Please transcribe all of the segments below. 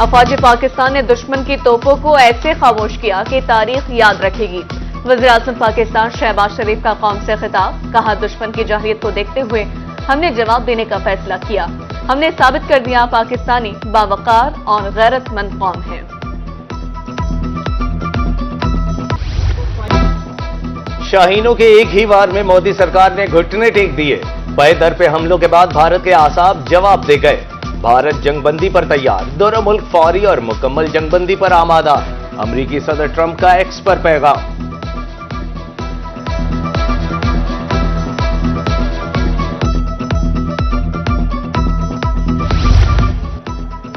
अफवाज पाकिस्तान ने दुश्मन की तोपों को ऐसे खामोश किया कि तारीख याद रखेगी। वज़ीर-ए-आज़म पाकिस्तान शहबाज शरीफ का कौम से खिताब, कहा दुश्मन की जाहिलियत को देखते हुए हमने जवाब देने का फैसला किया। हमने साबित कर दिया पाकिस्तानी बावकार और गैरतमंद कौम है। शाहीनों के एक ही वार में मोदी सरकार ने घुटने टेक दिए। बाएं दर पे हमलों के बाद भारत के आसाब जवाब दे गए। भारत जंगबंदी पर तैयार, दोनों मुल्क फौरी और मुकम्मल जंगबंदी पर आमादा। अमरीकी सदर ट्रंप का एक्स पर पैगाम।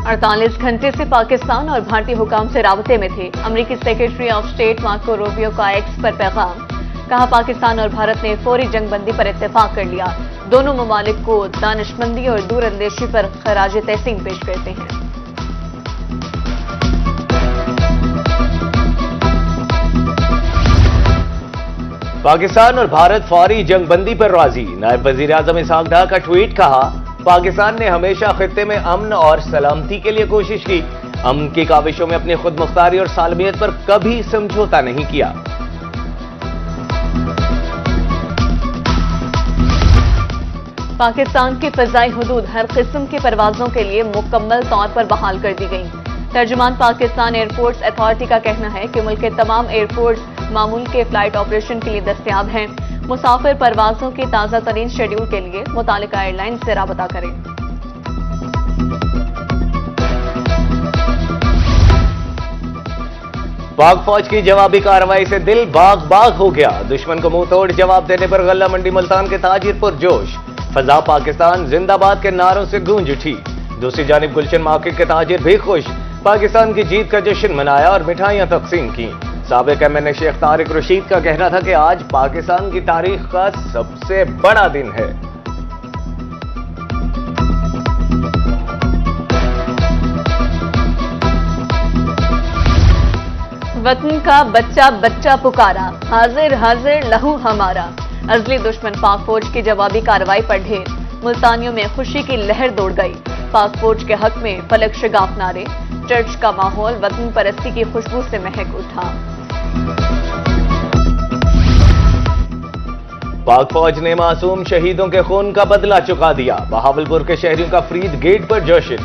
अड़तालीस घंटे से पाकिस्तान और भारतीय हुकाम से राबते में थे। अमरीकी secretary of state Marco Rubio का एक्स पर पैगाम, कहा पाकिस्तान और भारत ने फौरी जंगबंदी पर इत्तेफाक कर लिया। दोनों ममालिक को दानिशमंदी और दूरअंदेशी पर खराज तहसीन पेश करते हैं। पाकिस्तान और भारत फौरी जंगबंदी पर राजी। नायब वज़ीर-ए-आज़म इसहाक डार का ट्वीट, कहा पाकिस्तान ने हमेशा खित्ते में अमन और सलामती के लिए कोशिश की। अमन की काविशों में अपनी खुद मुख्तारी और सालमियत पर कभी समझौता नहीं किया। पाकिस्तान की फजाई हुदूद हर किस्म की परवाजों के लिए मुकम्मल तौर पर बहाल कर दी गई। तर्जुमान पाकिस्तान एयरपोर्ट्स अथॉरिटी का कहना है कि मुल्क के तमाम एयरपोर्ट्स मामूल के फ्लाइट ऑपरेशन के लिए दस्तयाब हैं। मुसाफिर परवाजों की ताज़ा तरीन शेड्यूल के लिए मुतालिका एयरलाइन से राबता करें। पाक फौज की जवाबी कार्रवाई से दिल बाग बाग हो गया। दुश्मन को मुंह तोड़ जवाब देने पर गल्ला मंडी मुल्तान के ताजिर पुरजोश। फजा पाकिस्तान जिंदाबाद के नारों से गूंज उठी। दूसरी जानिब गुलशन मार्केट के ताजिर भी खुश। पाकिस्तान की जीत का जश्न मनाया और मिठाइयां तकसीम की। साबिक एमएनए शेख तारिक रशीद का कहना था कि आज पाकिस्तान की तारीख का सबसे बड़ा दिन है। वतन का बच्चा बच्चा पुकारा, हाजिर हाजिर लहू हमारा। अजली दुश्मन पाक फौज की जवाबी कार्रवाई पर ढेर। मुल्तानियों में खुशी की लहर दौड़ गई। पाक फौज के हक में फलक शगाफ नारे। चर्च का माहौल वतन परस्ती की खुशबू से महक उठा। पाक फौज ने मासूम शहीदों के खून का बदला चुका दिया। बहावलपुर के शहरियों का फरीद गेट पर जश्न,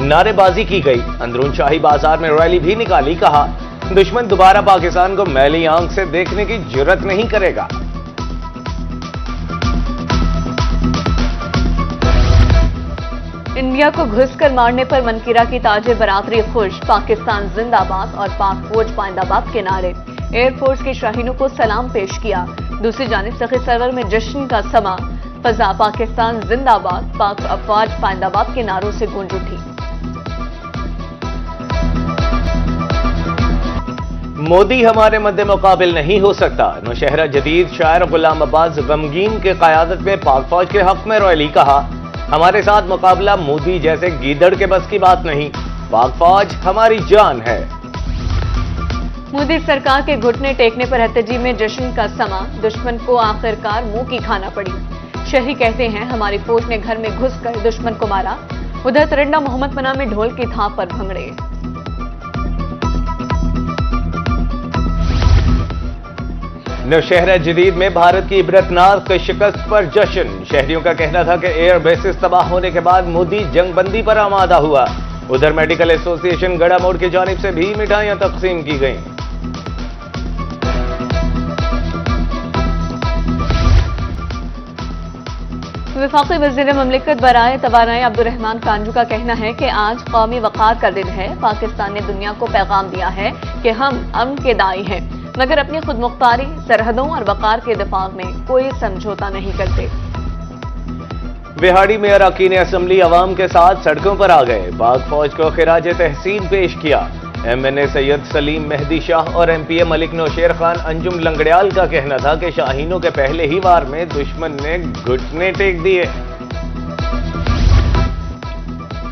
नारेबाजी की गई। अंदरून शाही बाजार में रैली भी निकाली। कहा दुश्मन दोबारा पाकिस्तान को मैली आंख से देखने की जुर्रत नहीं करेगा। इंडिया को घुसकर मारने पर मनकीरा की ताजिर बरादरी खुश। पाकिस्तान जिंदाबाद और पाक फौज पाइंदाबाद के नारे। एयरफोर्स के शाहीनों को सलाम पेश किया। दूसरी जानिब सखी सरवर में जश्न का समा। फजा पाकिस्तान जिंदाबाद, पाक अफवाज पाइंदाबाद के नारों से गूंज उठी। मोदी हमारे मद्दे मुकाबिल नहीं हो सकता। नौशहरा जदीद शायर गुलाम अब्बास गमगीन के क़यादत में पाक फौज के हक में रैली। कहा हमारे साथ मुकाबला मोदी जैसे गीदड़ के बस की बात नहीं। पाक फौज हमारी जान है। मोदी सरकार के घुटने टेकने पर एहतजाज में जश्न का समा। दुश्मन को आखिरकार मुंह की खाना पड़ी। शहरी कहते हैं हमारी फौज ने घर में घुसकर दुश्मन को मारा। उधर तरन्ना मोहम्मद पना में ढोल की थाप पर भंगड़े। नौशहरा जदीद में भारत की इबरतनाक शिकस्त पर जश्न। शहरियों का कहना था कि एयर बेसिस तबाह होने के बाद मोदी जंगबंदी पर आमादा हुआ। उधर मेडिकल एसोसिएशन गड़ा मोड़ की जानिब से भी मिठाइयां तकसीम की गईं। वफाकी वज़ीर ममलिकत बराए तवानाई अब्दुर्रहमान कांजू का कहना है कि आज कौमी वक़ार का दिन है। पाकिस्तान ने दुनिया को पैगाम दिया है कि हम अमन के दाई हैं, मगर अपनी खुद मुख्तारी, सरहदों और वक़ार के दिफा में कोई समझौता नहीं करते। विहाड़ी में अरकान असम्बली अवाम के साथ सड़कों पर आ गए। पाक फौज को खिराज तहसीन पेश किया। एमएनए सैयद सलीम मेहदी शाह और एमपीए मलिक नौशेर खान अंजुम लंगड़ियाल का कहना था कि शाहीनों के पहले ही वार में दुश्मन ने घुटने टेक दिए।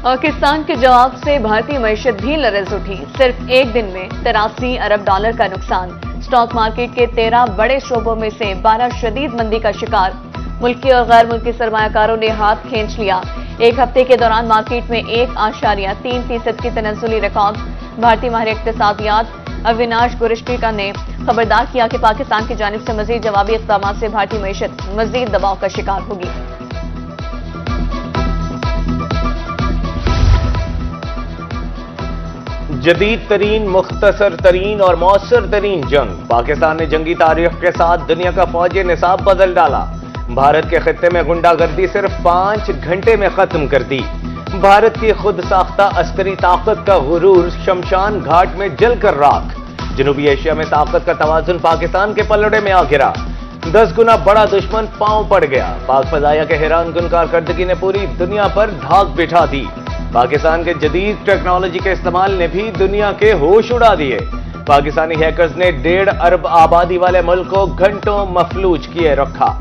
पाकिस्तान के जवाब से भारतीय मईशत भी लरज़ उठी। सिर्फ एक दिन में 83 अरब डॉलर का नुकसान। स्टॉक मार्केट के 13 बड़े शोबों में से 12 शदीद मंदी का शिकार। मुल्की और गैर मुल्की सरमायाकारों ने हाथ खींच लिया। एक हफ्ते के दौरान मार्केट में 1.3% की तनज़्ज़ुली रिकॉर्ड। भारतीय माहिर इक़्तिसादियात अविनाश गुरिश्टिका ने खबरदार किया कि पाकिस्तान की जानिब से मजीद जवाबी इक़दाम से भारतीय मईशत मजीद दबाव का शिकार होगी। जदीद तरीन, मुख्तसर तरीन और मौसर तरीन जंग। पाकिस्तान ने जंगी तारीख के साथ दुनिया का फौजी निसाब बदल डाला। भारत के खित्ते में गुंडागर्दी सिर्फ 5 घंटे में खत्म कर दी। भारत की खुद साख्ता अस्करी ताकत का गुरूर शमशान घाट में जलकर राख। जनूबी एशिया में ताकत का तवाजुन पाकिस्तान के पलड़े में आ गिरा। 10 गुना बड़ा दुश्मन पांव पड़ गया। पाक फजाया के हैरानकुन कारकर्दगी ने पूरी दुनिया पर धाक बिठा दी। पाकिस्तान के जदीद टेक्नोलॉजी के इस्तेमाल ने भी दुनिया के होश उड़ा दिए। पाकिस्तानी हैकर्स ने 1.5 अरब आबादी वाले मुल्क को घंटों मफलूज किए रखा।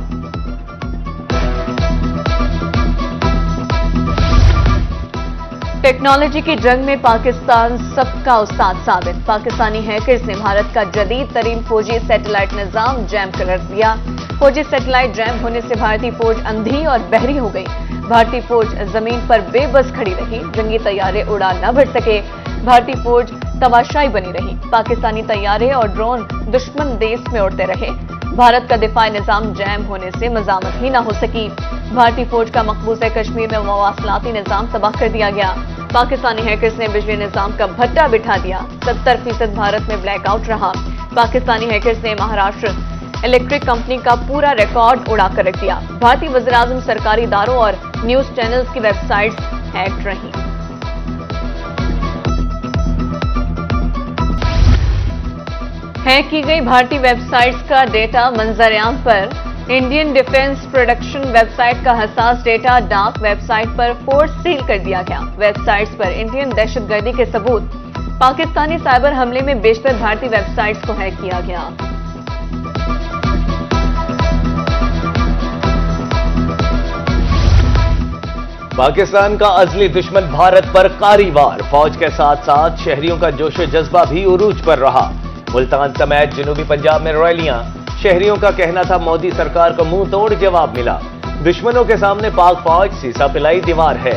टेक्नोलॉजी की जंग में पाकिस्तान सबका उस्ताद साबित। पाकिस्तानी हैकर्स ने भारत का जदीद तरीन फौजी सैटेलाइट निजाम जैम कर दिया। फौजी सैटेलाइट जैम होने से भारतीय फौज अंधी और बहरी हो गई। भारतीय फौज जमीन पर बेबस खड़ी रही। जंगी तैयारे उड़ा न भर सके। भारतीय फौज तमाशाई बनी रही। पाकिस्तानी तैयारे और ड्रोन दुश्मन देश में उड़ते रहे। भारत का दिफाई निजाम जैम होने से मजामत ही न हो सकी। भारतीय फौज का मकबूजा कश्मीर में मवासलाती निजाम तबाह कर दिया गया। पाकिस्तानी हैकर्स ने बिजली निजाम का भट्टा बिठा दिया। 70% भारत में ब्लैकआउट रहा। पाकिस्तानी हैकर्स ने महाराष्ट्र इलेक्ट्रिक कंपनी का पूरा रिकॉर्ड उड़ा कर रख दिया। भारतीय वज़ीर-ए-आज़म सरकारी इदारों और न्यूज चैनल्स की वेबसाइट्स हैक रही। हैक की गई भारतीय वेबसाइट्स का डेटा मंजर-ए-आम पर। इंडियन डिफेंस प्रोडक्शन वेबसाइट का हसास डेटा डार्क वेबसाइट पर फोर्स सील कर दिया गया। वेबसाइट्स पर इंडियन दहशतगर्दी के सबूत। पाकिस्तानी साइबर हमले में बेशतर भारतीय वेबसाइट्स को हैक किया गया। पाकिस्तान का असली दुश्मन भारत पर कारी वार। फौज के साथ साथ शहरियों का जोशो जज्बा भी उरूज पर रहा। मुल्तान समेत जनूबी पंजाब में रैलियां। शहरियों का कहना था मोदी सरकार को मुंह तोड़ जवाब मिला। दुश्मनों के सामने पाक फौज सीसा पिलाई दीवार है।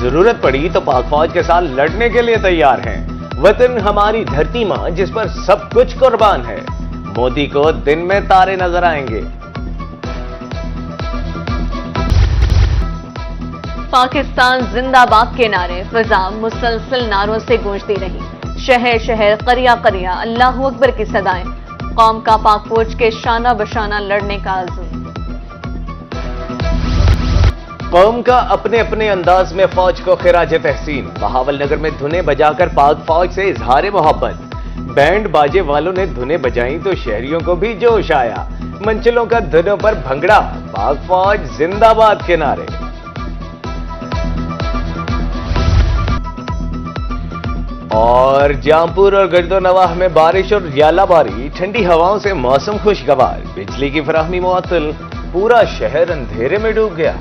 जरूरत पड़ी तो पाक फौज के साथ लड़ने के लिए तैयार हैं। वतन हमारी धरती मां जिस पर सब कुछ कुर्बान है। मोदी को दिन में तारे नजर आएंगे। पाकिस्तान जिंदाबाद के नारे फिजा मुसलसल नारों से गूंजती रही। शहर शहर, करिया करिया, अल्लाहू अकबर की सदाएं। कौम का पाक फौज के शाना बशाना लड़ने का आज़म। कौम का अपने अपने अंदाज में फौज को खिराज तहसीन। बहावल नगर में धुनें बजाकर पाक फौज से इजहार मोहब्बत। बैंड बाजे वालों ने धुनें बजाई तो शहरियों को भी जोश आया। मंचलों का धुनों पर भंगड़ा। पाक फौज जिंदाबाद के नारे। और जामपुर और गर्दोनवाह में बारिश और यालाबारी। ठंडी हवाओं से मौसम खुशगवार। बिजली की फराहमी मुअत्तल। पूरा शहर अंधेरे में डूब गया।